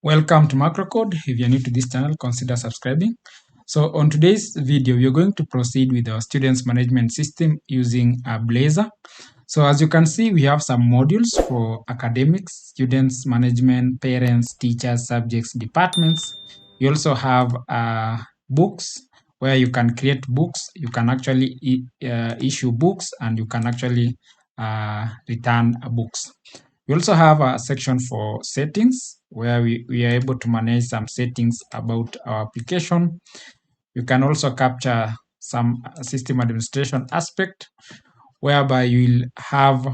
Welcome to Macrocode. If you're new to this channel, consider subscribing. So on today's video, we are going to proceed with our students management system using Blazor. So as you can see, we have some modules for academics, students management, parents, teachers, subjects, departments. We also have books where you can create books. You can actually issue books, and you can actually return books. We also have a section for settings where we are able to manage some settings about our application. You can also capture some system administration aspect whereby you will have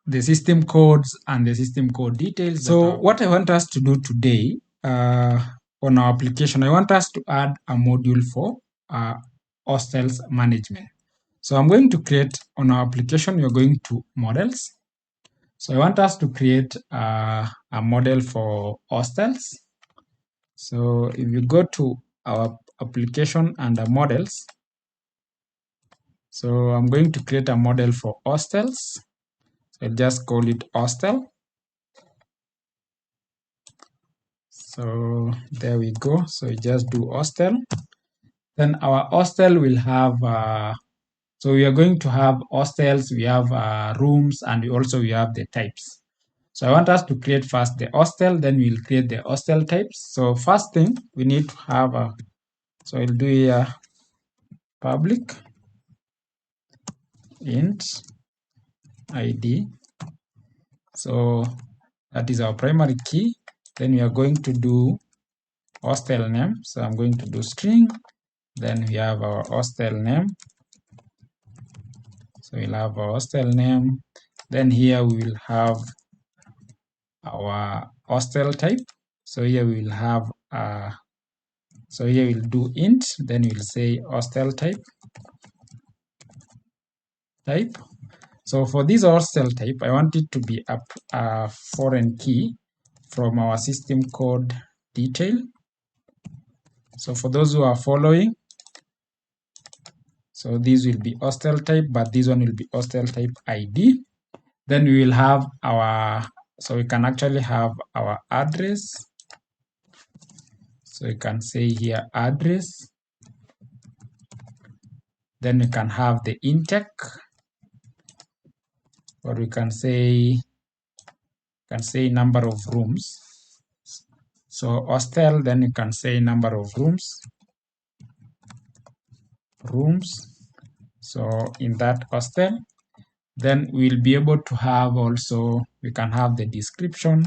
the system codes and the system code details. So what I want us to do today on our application, I want us to add a module for hostels management. So I'm going to create on our application, you're going to models. So I want us to create a model for hostels. So if you go to our application under models, so I'm going to create a model for hostels. So I'll just call it hostel. So there we go. So you just do hostel. Then our hostel will have, so we are going to have hostels, we have rooms, and we have the types. So I want us to create first the hostel, then we'll create the hostel types. So first thing we need to have a, so I'll do here public int id. So that is our primary key. Then we are going to do hostel name. So I'm going to do string. Then we have our hostel name. So we'll have our hostel name. Then here we will have our hostel type. So here we will have so here we'll do int, then we'll say hostel type. So for this hostel type, I want it to be a foreign key from our system code detail. So for those who are following, so this will be hostel type, but this one will be hostel type ID. Then we will have our, so we can actually have our address. So you can say here address. Then we can have the intake, or we can say number of rooms. So hostel, then you can say number of rooms. So in that hostel, then we'll be able to have also, we can have the description.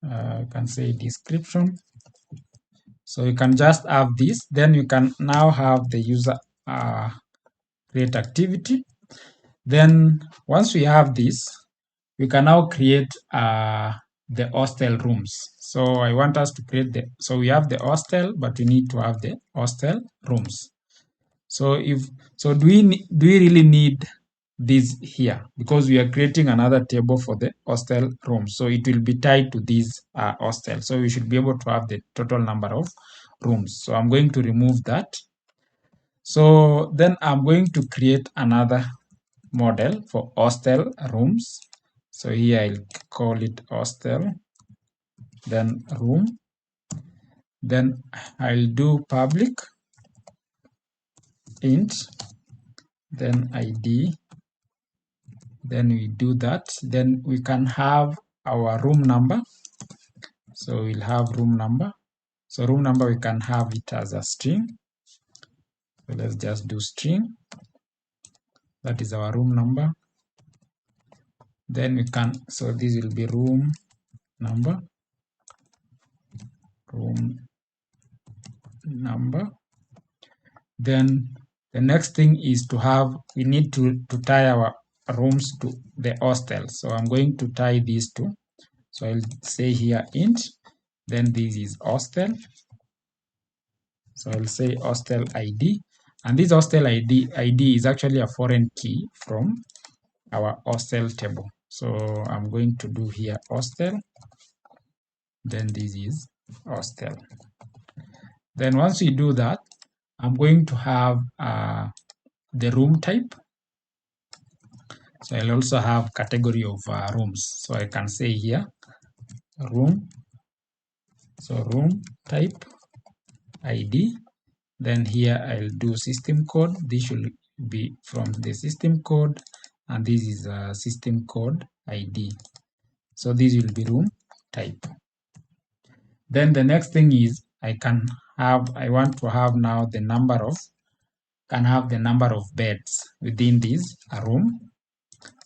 You can say description. So you can just have this. Then you can now have the user create activity. Then once we have this, we can now create the hostel rooms. So I want us to create the, so we have the hostel, but we need to have the hostel rooms. So do we really need this here? Because we are creating another table for the hostel rooms. So it will be tied to this hostel. So we should be able to have the total number of rooms. So I'm going to remove that. So then I'm going to create another model for hostel rooms. So here I'll call it hostel, then room. Then I'll do public int, then ID. Then we do that. Then we can have our room number. So we'll have room number. So room number, we can have it as a string. So let's just do string. That is our room number. Then we can, so this will be room number. Then the next thing is to have, we need to tie our rooms to the hostel. So I'm going to tie these two. So I'll say here int, then this is hostel. So I'll say hostel ID, and this hostel ID is actually a foreign key from our hostel table. So I'm going to do here hostel, then this is hostel. Then once we do that, I'm going to have the room type. So I'll also have category of rooms. So I can say here room. So room type ID. Then here I'll do system code. This should be from the system code, and this is a system code ID. So this will be room type. Then the next thing is I want to have now the number of beds within this room.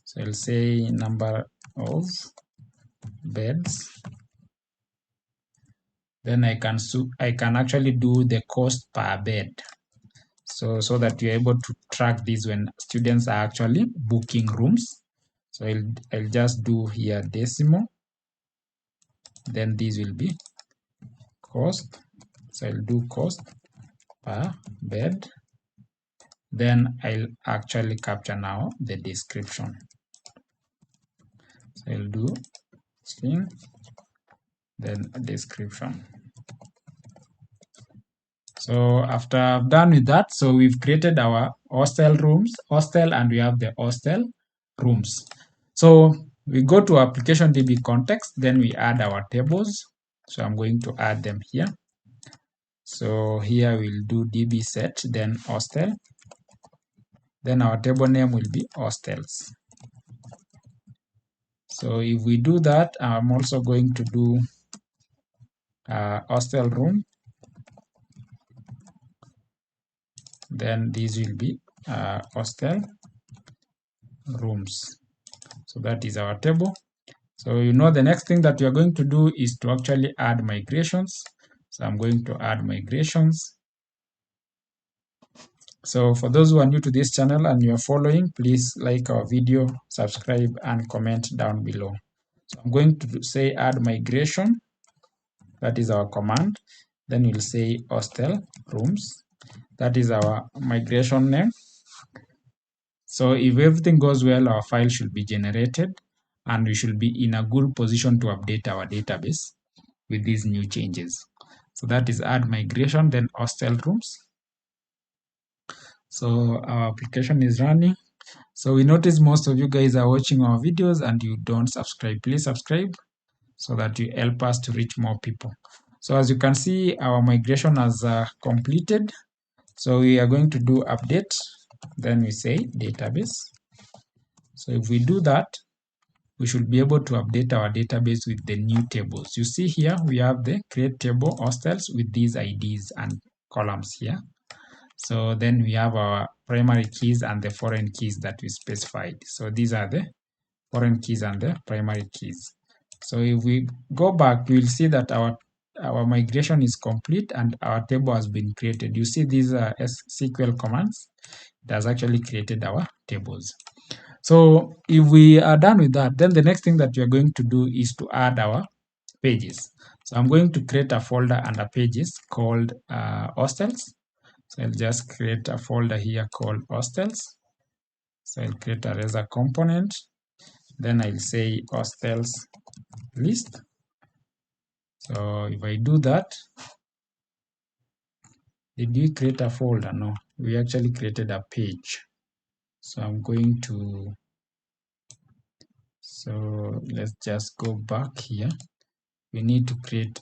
So I'll say number of beds. Then I can actually do the cost per bed. So that you're able to track this when students are actually booking rooms. So I'll just do here decimal. Then this will be cost. So I'll do cost per bed. Then I'll actually capture now the description. So I'll do string, then a description. So after I've done with that, so we've created our hostel, and we have the hostel rooms. So we go to application DB context, then we add our tables. So I'm going to add them here. So here we'll do DB set, then hostel. Then our table name will be hostels. So if we do that, I'm also going to do hostel room. Then these will be hostel rooms. So that is our table. So the next thing that we are going to do is to actually add migrations. So I'm going to add migrations. So for those who are new to this channel and you are following, please like our video, subscribe, and comment down below. So I'm going to say add migration. That is our command. Then we'll say hostel rooms. That is our migration name. So if everything goes well, our file should be generated and we should be in a good position to update our database with these new changes. So that is add migration, then hostel rooms. So our application is running. So we notice most of you guys are watching our videos and you don't subscribe. Please subscribe so that you help us to reach more people. So as you can see, our migration has completed. So we are going to do update. Then we say database. So if we do that, we should be able to update our database with the new tables. You see here, we have the create table hostels with these IDs and columns here. So then we have our primary keys and the foreign keys that we specified. So these are the foreign keys and the primary keys. So if we go back, we'll see that our migration is complete and our table has been created. You see these are SQL commands. It has actually created our tables. So if we are done with that, then the next thing that we are going to do is to add our pages. So I'm going to create a folder under pages called hostels. So I'll just create a folder here called hostels. So I'll create a razor component. Then I'll say hostels list. So if I do that, did we create a folder? No, we actually created a page. So I'm going to, so let's just go back here. We need to create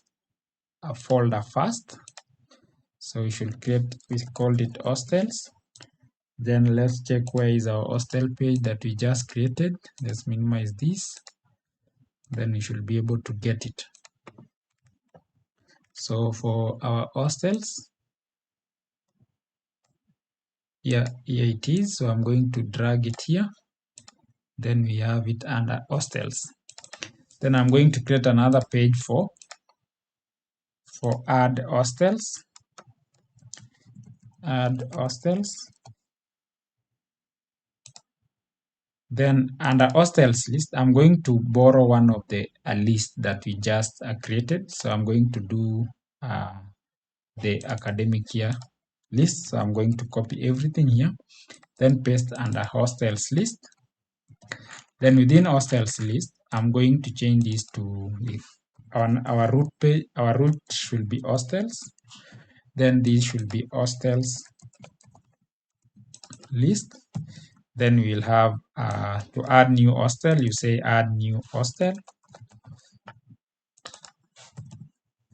a folder first. So we should create, we called it hostels. Then let's check where is our hostel page that we just created. Let's minimize this. Then we should be able to get it. So for our hostels, here it is. So I'm going to drag it here. Then we have it under hostels. Then I'm going to create another page for add hostels. Add hostels. Then under hostels list, I'm going to borrow one of the list that we just created. So I'm going to do the academic year list. So I'm going to copy everything here, then paste under hostels list. Then within hostels list, I'm going to change this to our root page. Our root should be hostels. Then this should be hostels list. Then we will have to add new hostel, you say add new hostel.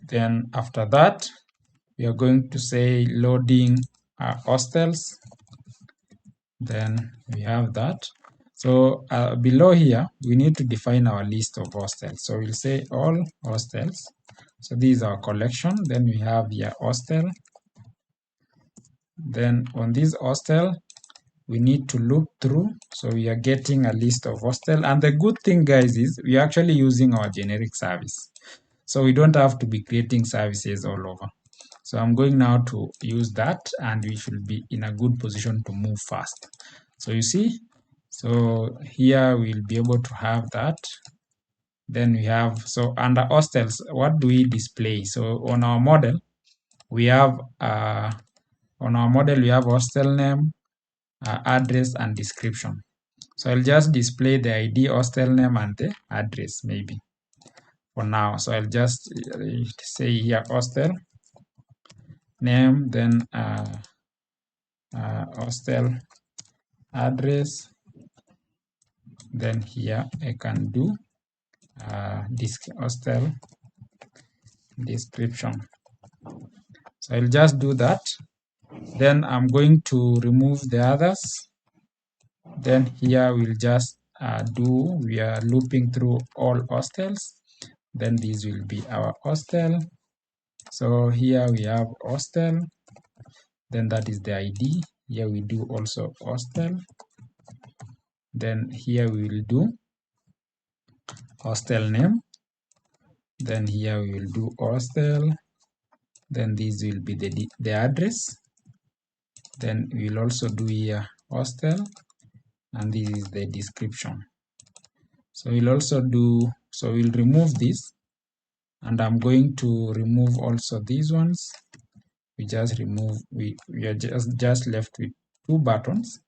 Then after that, we are going to say loading hostels. Then we have that. So below here, we need to define our list of hostels. So we'll say all hostels. So this is our collection. Then we have here hostel. Then on this hostel, we need to loop through. So we are getting a list of hostel. And the good thing, guys, is we are actually using our generic service. So we don't have to be creating services all over. So I'm going now to use that, and we should be in a good position to move fast. So you see, so here we'll be able to have that. Then we have, so under hostels, what do we display? So on our model, we have hostel name, address, and description. So I'll just display the ID, hostel name, and the address maybe for now. So I'll just say here hostel name, then hostel address, then here I can do hostel description. So I'll just do that. Then I'm going to remove the others. Then here we'll just we are looping through all hostels. Then this will be our hostel. So here we have hostel. Then that is the ID. Here we do also hostel. Then here we will do hostel name. Then here we will do hostel. Then this will be the address. Then we will also do here hostel, and this is the description. So we'll also do, so we'll remove this, and I'm going to remove also these ones. We just remove, we are just left with two buttons,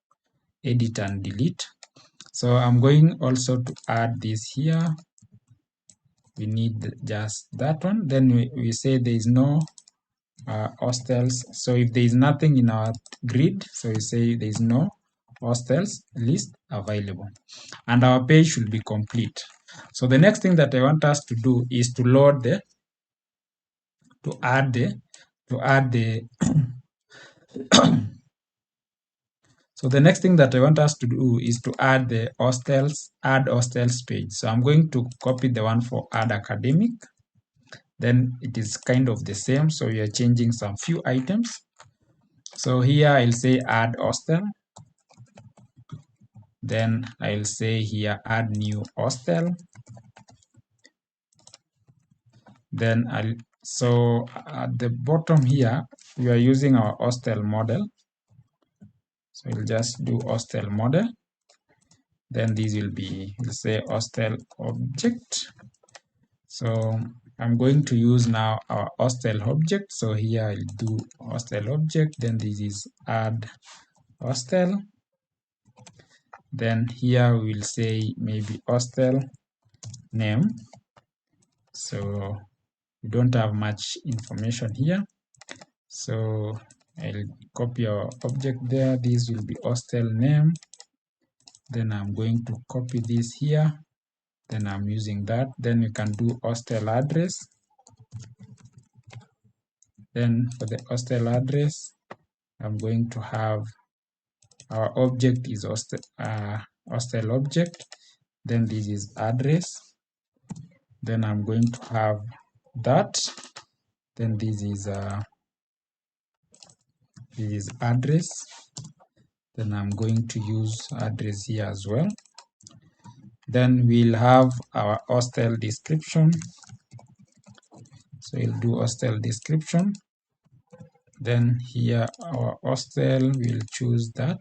edit and delete. So I'm going also to add this here. We need just that one. Then we say there is no hostels. So if there is nothing in our grid, so we say there is no hostels list available, and our page should be complete. So the next thing that I want us to do is to load the, to add the so the next thing that I want us to do is to add the hostels, add hostels page. So I'm going to copy the one for add academic. Then it is kind of the same, so we are changing some few items. So here I'll say add hostel. Then I'll say here add new hostel. Then so at the bottom here, we are using our hostel model. So we'll just do hostel model. Then this will be, we'll say hostel object. So I'm going to use now our hostel object. So here I'll do hostel object. Then this is add hostel. Then here we'll say maybe hostel name. So we don't have much information here. So I'll copy our object there. This will be hostel name. Then I'm going to copy this here. Then I'm using that. Then you can do hostel address. Then for the hostel address, I'm going to have our object is hostel object. Then this is address. Then I'm going to have that. Then this is address. Then I'm going to use address here as well. Then we'll have our hostel description. So we'll do hostel description. Then here our hostel, we'll choose that.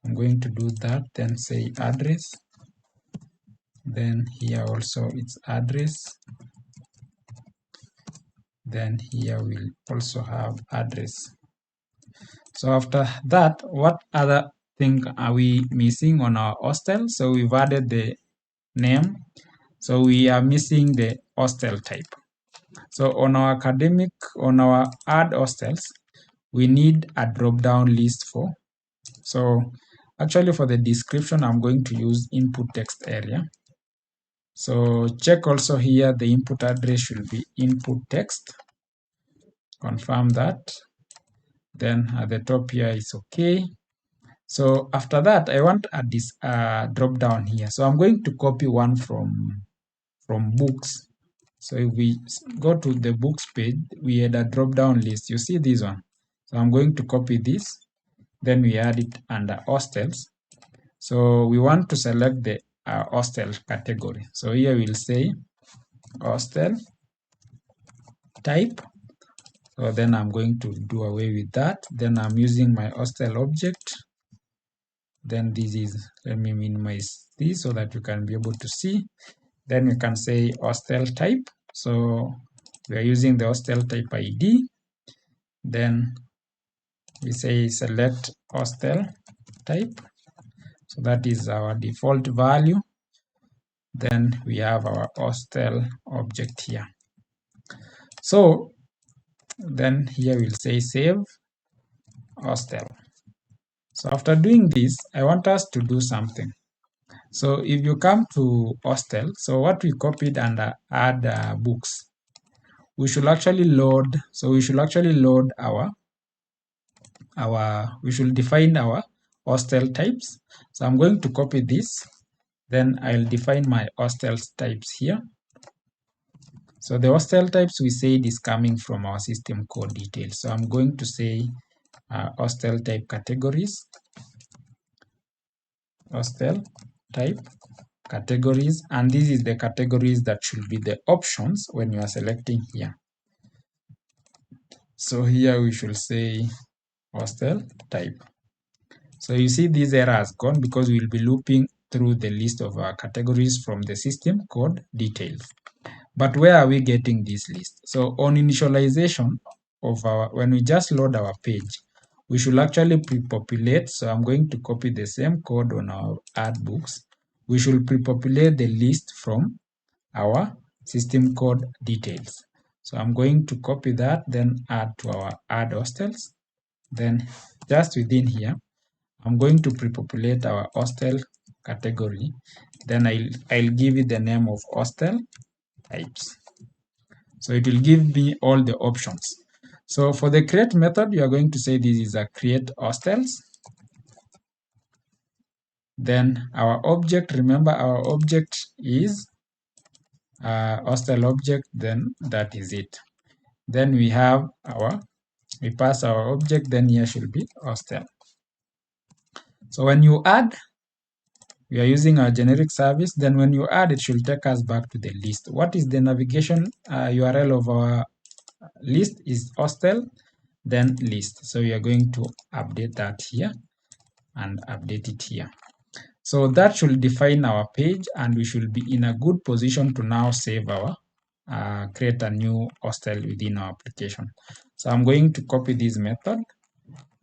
I'm going to do that, then say address. Then here also it's address. Then here we'll also have address. So after that, what other thing are we missing on our hostel? So we've added the name. So we are missing the hostel type. So on our academic, on our add hostels, we need a drop-down list for. So Actually, for the description, I'm going to use input text area. So check also here, the input address should be input text. Confirm that. Then at the top here is okay. So after that, I want this drop down here. So I'm going to copy one from books. So if we go to the books page, we had a drop down list. You see this one. So I'm going to copy this. Then we add it under hostels. So we want to select the hostel category. So here we'll say hostel type. So then I'm going to do away with that. Then I'm using my hostel object. Then this is, let me minimize this so that you can be able to see. Then we can say hostel type. So we are using the hostel type ID. Then we say select hostel type. So that is our default value. Then we have our hostel object here. So then here we'll say save hostel. So after doing this, I want us to do something. So if you come to hostel, so what we copied under add books, we should actually load. So we should actually load we should define our hostel types. So I'm going to copy this. Then I'll define my hostel types here. So the hostel types we said is coming from our system code details. So I'm going to say hostel type categories. Hostel type categories, and this is the categories that should be the options when you are selecting here. So here we should say hostel type. So you see this error has gone because we'll be looping through the list of our categories from the system code details. But where are we getting this list? So on initialization of when we just load our page, we should actually pre-populate. So I'm going to copy the same code on our add books. We should pre-populate the list from our system code details. So I'm going to copy that, then add to our add hostels. Then just within here, I'm going to pre-populate our hostel category. Then I'll give it the name of hostel types. So it will give me all the options. So for the create method, you are going to say this is a create hostels. Then our object, remember our object is hostel object, then that is it. Then we have we pass our object, then here should be hostel. So when you add, we are using our generic service, then when you add, it should take us back to the list. What is the navigation URL of our list is hostel, then list. So we are going to update that here and update it here. So that should define our page, and we should be in a good position to now save our create a new hostel within our application. So I'm going to copy this method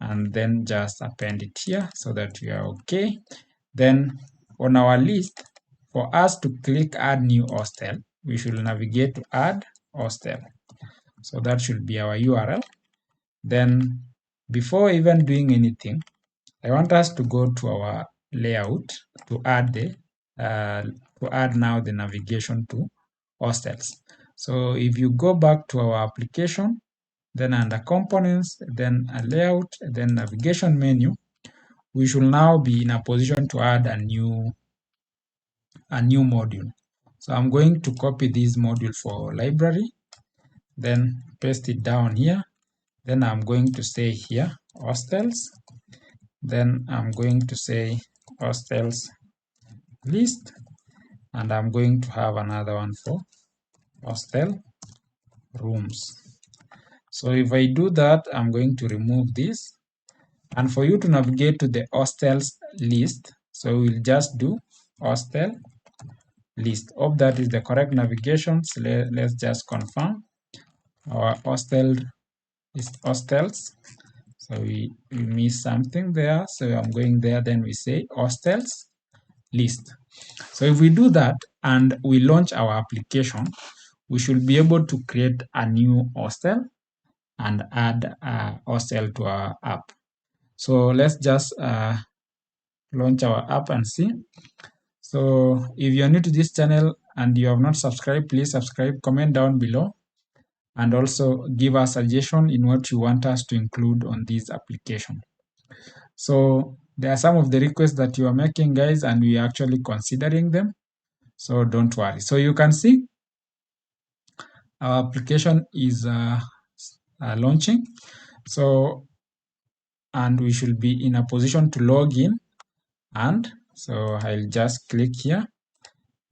and then just append it here so that we are okay. Then on our list, for us to click add new hostel, we should navigate to add hostel. So that should be our URL. Then before even doing anything, I want us to go to our layout to add now the navigation to hostels. So if you go back to our application, then under components, then a layout, then navigation menu, we should now be in a position to add a new module. So I'm going to copy this module for library, then paste it down here. Then I'm going to say here hostels. Then I'm going to say hostels list, and I'm going to have another one for hostel rooms. So if I do that, I'm going to remove this, and for you to navigate to the hostels list, so we'll just do hostel list. Hope that is the correct navigation. So let's just confirm our hostel is hostels. So we missed something there. So I'm going there, then we say hostels list. So if we do that and we launch our application, we should be able to create a new hostel and add a hostel to our app. So let's just launch our app and see. So if you are new to this channel and you have not subscribed, please subscribe, comment down below, and also give us suggestion in what you want us to include on this application. So there are some of the requests that you are making, guys, and we are actually considering them. So don't worry. So you can see our application is launching. So, and we should be in a position to log in. And so I'll just click here.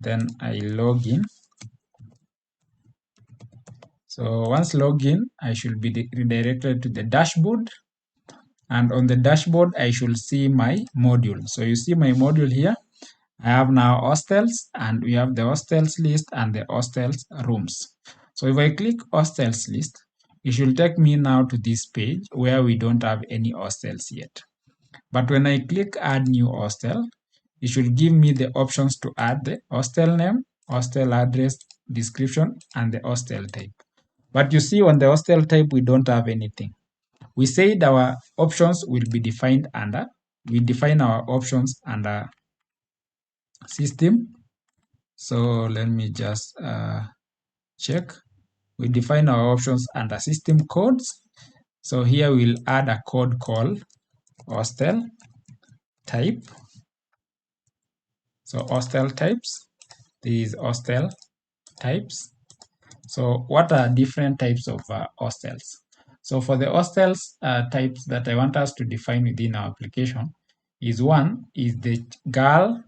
Then I log in. So once logged in, I should be redirected to the dashboard. And on the dashboard, I should see my module. So you see my module here. I have now hostels, and we have the hostels list and the hostels rooms. So if I click hostels list, it should take me now to this page where we don't have any hostels yet. But when I click add new hostel, it should give me the options to add the hostel name, hostel address, description, and the hostel type. But you see on the hostel type, we don't have anything. We said our options will be defined under, we define our options under system. So let me just check. We define our options under system codes. So here we'll add a code called hostel type. So hostel types, these hostel types. So what are different types of hostels? So for the hostels types that I want us to define within our application is one is the girl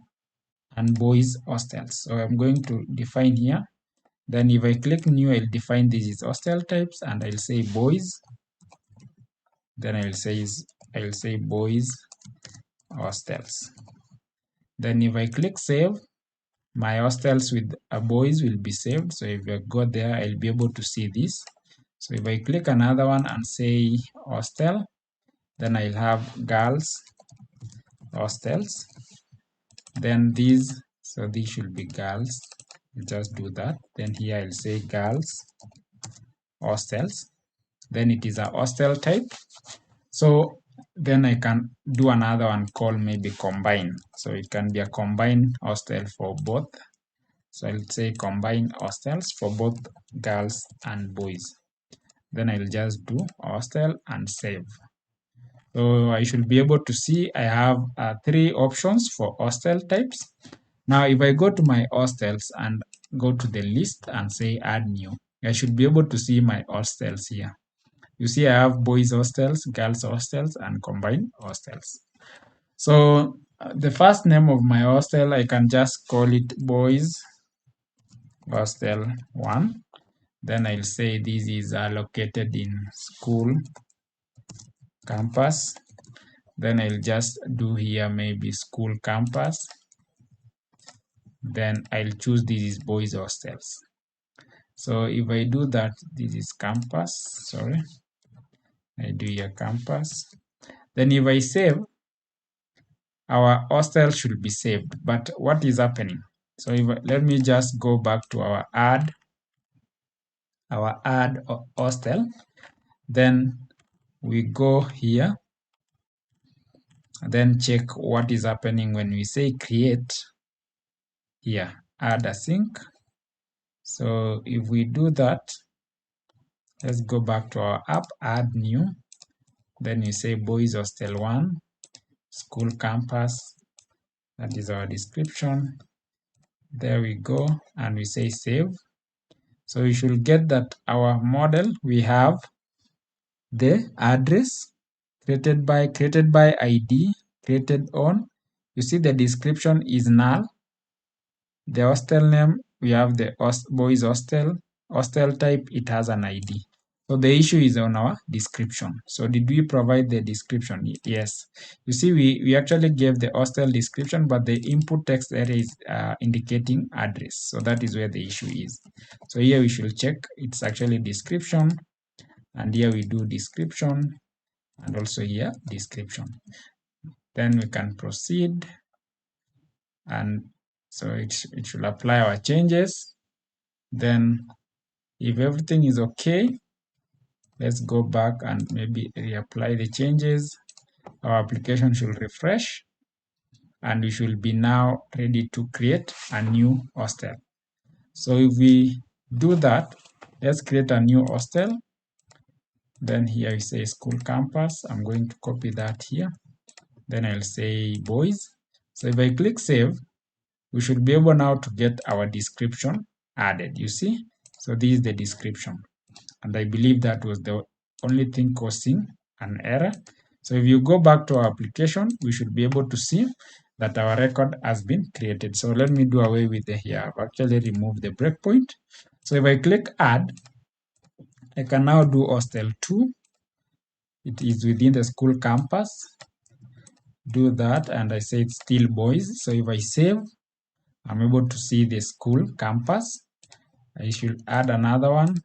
and boys hostels. So I'm going to define here. Then if I click new, I'll define this is hostel types, and I'll say boys. Then I'll say boys hostels. Then if I click save, my hostels with boys will be saved. So if I go there, I'll be able to see this. So if I click another one and say hostel, then I'll have girls hostels. Then these, so these should be girls. Just do that. Then here I'll say girls hostels. Then it is a hostel type. So then I can do another one called maybe combine. So it can be a combined hostel for both. So I'll say combine hostels for both girls and boys. Then I'll just do hostel and save. So I should be able to see I have 3 options for hostel types. Now if I go to my hostels and go to the list and say add new, I should be able to see my hostels here. You see I have boys hostels, girls hostels, and combined hostels. So the first name of my hostel, I can just call it boys hostel 1. Then I'll say this is located in school campus. Then I'll just do here maybe school campus. Then I'll choose this is boys hostels. So if I do that, this is campus, sorry. I do here campus. Then if I save, our hostel should be saved. But what is happening? So let me just go back to our add hostel. Then we go here, then check what is happening when we say create here, add async. So if we do that, let's go back to our app, add new. Then you say boys hostel 1, school campus. That is our description. There we go, and we say save. So you should get that our model, we have the address created by ID, created on. You see the description is null. The hostel name, we have the boys hostel type, it has an ID. So the issue is on our description. So did we provide the description? Yes. You see, we actually gave the hostel description, but the input text area is indicating address. So that is where the issue is. So here we should check it's actually description, and here we do description, and also here description. Then we can proceed, and so it should apply our changes. Then if everything is okay, let's go back and maybe reapply the changes. Our application should refresh. and we should be now ready to create a new hostel. So if we do that, let's create a new hostel. Then here you say school campus. I'm going to copy that here. Then I'll say boys. So if I click save, we should be able now to get our description added. You see? So this is the description. And I believe that was the only thing causing an error. So if you go back to our application, we should be able to see that our record has been created. So let me do away with the here. I've actually removed the breakpoint. So if I click add, I can now do hostel 2. It is within the school campus. Do that, and I say it's still boys. So if I save, I'm able to see the school campus. I should add another one,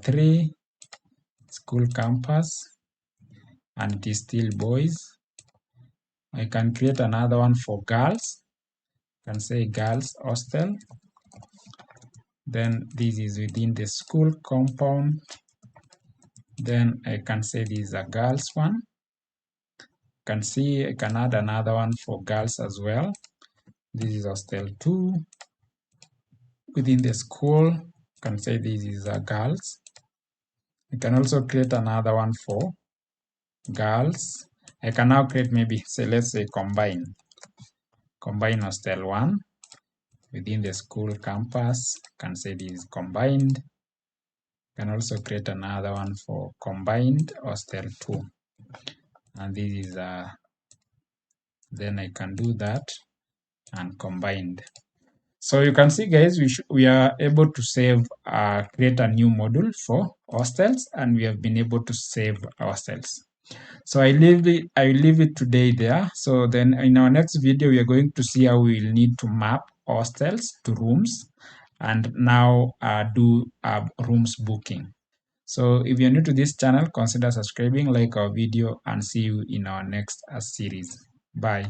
3, school campus, and it is still boys. I can create another one for girls. I can say girls hostel. Then this is within the school compound. Then I can say this is a girls one. You can see I can add another one for girls as well. This is hostel 2. Within the school, you can say this is a girls. You can also create another one for girls. I can now create maybe, say, let's say combine hostel 1 within the school campus. You can say this is combined. You can also create another one for combined hostel 2, and this is then I can do that and combined. So you can see, guys, we are able to save, create a new module for hostels, and we have been able to save hostels. So I leave it today there. So then in our next video, we are going to see how we will need to map hostels to rooms, and now do rooms booking. So if you're new to this channel, consider subscribing, like our video, and see you in our next series. Bye.